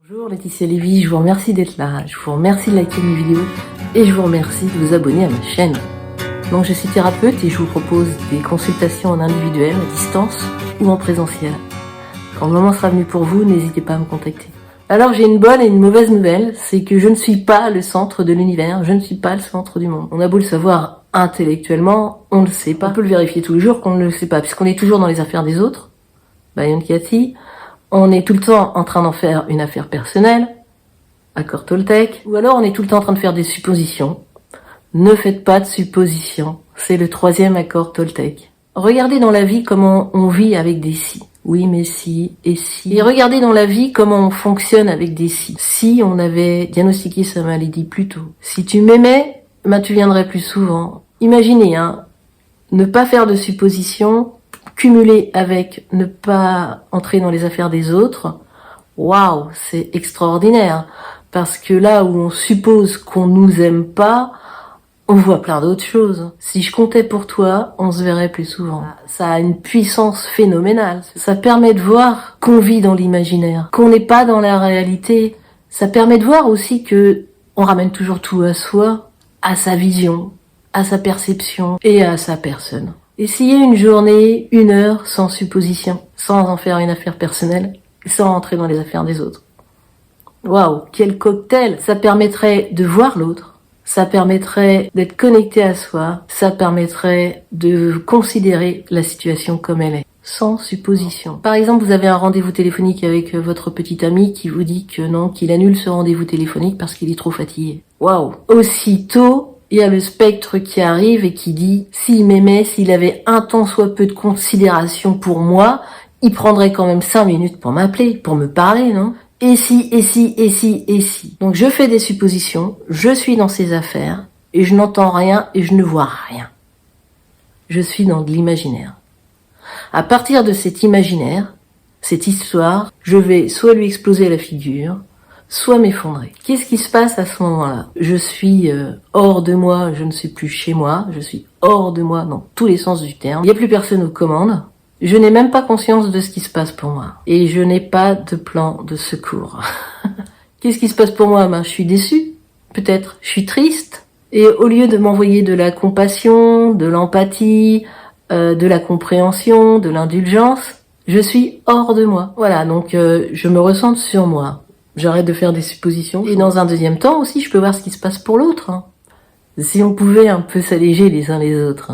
Bonjour Laetitia Lévy, je vous remercie d'être là, je vous remercie de liker mes vidéos et je vous remercie de vous abonner à ma chaîne. Donc je suis thérapeute et je vous propose des consultations en individuel, à distance ou en présentiel. Quand le moment sera venu pour vous, n'hésitez pas à me contacter. Alors j'ai une bonne et une mauvaise nouvelle, c'est que je ne suis pas le centre de l'univers, je ne suis pas le centre du monde. On a beau le savoir intellectuellement, on ne le sait pas. On peut le vérifier tous les jours qu'on ne le sait pas, puisqu'on est toujours dans les affaires des autres. Byron Katie. On est tout le temps en train d'en faire une affaire personnelle, accord Toltec, ou alors on est tout le temps en train de faire des suppositions. Ne faites pas de suppositions, c'est le 3e accord Toltec. Regardez dans la vie comment on vit avec des si. Oui, mais si, et si. Et regardez dans la vie comment on fonctionne avec des si. Si on avait diagnostiqué sa maladie plus tôt. Si tu m'aimais, tu viendrais plus souvent. Imaginez, ne pas faire de suppositions, cumuler avec ne pas entrer dans les affaires des autres, waouh, c'est extraordinaire. Parce que là où on suppose qu'on nous aime pas, on voit plein d'autres choses. Si je comptais pour toi, on se verrait plus souvent. Ça a une puissance phénoménale. Ça permet de voir qu'on vit dans l'imaginaire, qu'on n'est pas dans la réalité. Ça permet de voir aussi que on ramène toujours tout à soi, à sa vision, à sa perception et à sa personne. Essayez une journée, 1 heure, sans supposition, sans en faire une affaire personnelle, sans entrer dans les affaires des autres. Waouh, quel cocktail! Ça permettrait de voir l'autre, ça permettrait d'être connecté à soi, ça permettrait de considérer la situation comme elle est, sans supposition. Par exemple, vous avez un rendez-vous téléphonique avec votre petit ami qui vous dit que non, qu'il annule ce rendez-vous téléphonique parce qu'il est trop fatigué. Waouh! Aussitôt, il y a le spectre qui arrive et qui dit, s'il m'aimait, s'il avait un tant soit peu de considération pour moi, il prendrait quand même 5 minutes pour m'appeler, pour me parler, non? Et si, et si, et si, et si. Donc je fais des suppositions, je suis dans ces affaires, et je n'entends rien et je ne vois rien. Je suis dans de l'imaginaire. À partir de cet imaginaire, cette histoire, je vais soit lui exploser la figure, soit m'effondrer. Qu'est-ce qui se passe à ce moment-là? Je suis hors de moi, je ne suis plus chez moi, je suis hors de moi dans tous les sens du terme. Il n'y a plus personne aux commandes. Je n'ai même pas conscience de ce qui se passe pour moi. Et je n'ai pas de plan de secours. Qu'est-ce qui se passe pour moi? Je suis déçue, peut-être. Je suis triste. Et au lieu de m'envoyer de la compassion, de l'empathie, de la compréhension, de l'indulgence, je suis hors de moi. Voilà, donc je me recentre sur moi. J'arrête de faire des suppositions. Et dans un deuxième temps aussi, je peux voir ce qui se passe pour l'autre. Si on pouvait un peu s'alléger les uns les autres.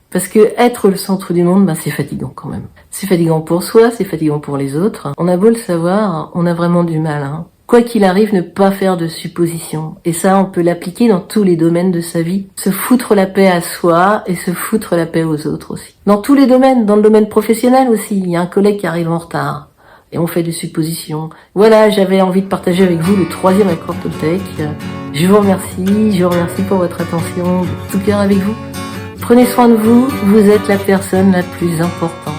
Parce que être le centre du monde, c'est fatigant quand même. C'est fatigant pour soi, c'est fatigant pour les autres. On a beau le savoir, on a vraiment du mal. Quoi qu'il arrive, ne pas faire de suppositions. Et ça, on peut l'appliquer dans tous les domaines de sa vie. Se foutre la paix à soi et se foutre la paix aux autres aussi. Dans tous les domaines, dans le domaine professionnel aussi. Il y a un collègue qui arrive en retard. Et on fait des suppositions. Voilà, j'avais envie de partager avec vous le 3e accord Toltec. Je vous remercie pour votre attention, de tout cœur avec vous. Prenez soin de vous, vous êtes la personne la plus importante.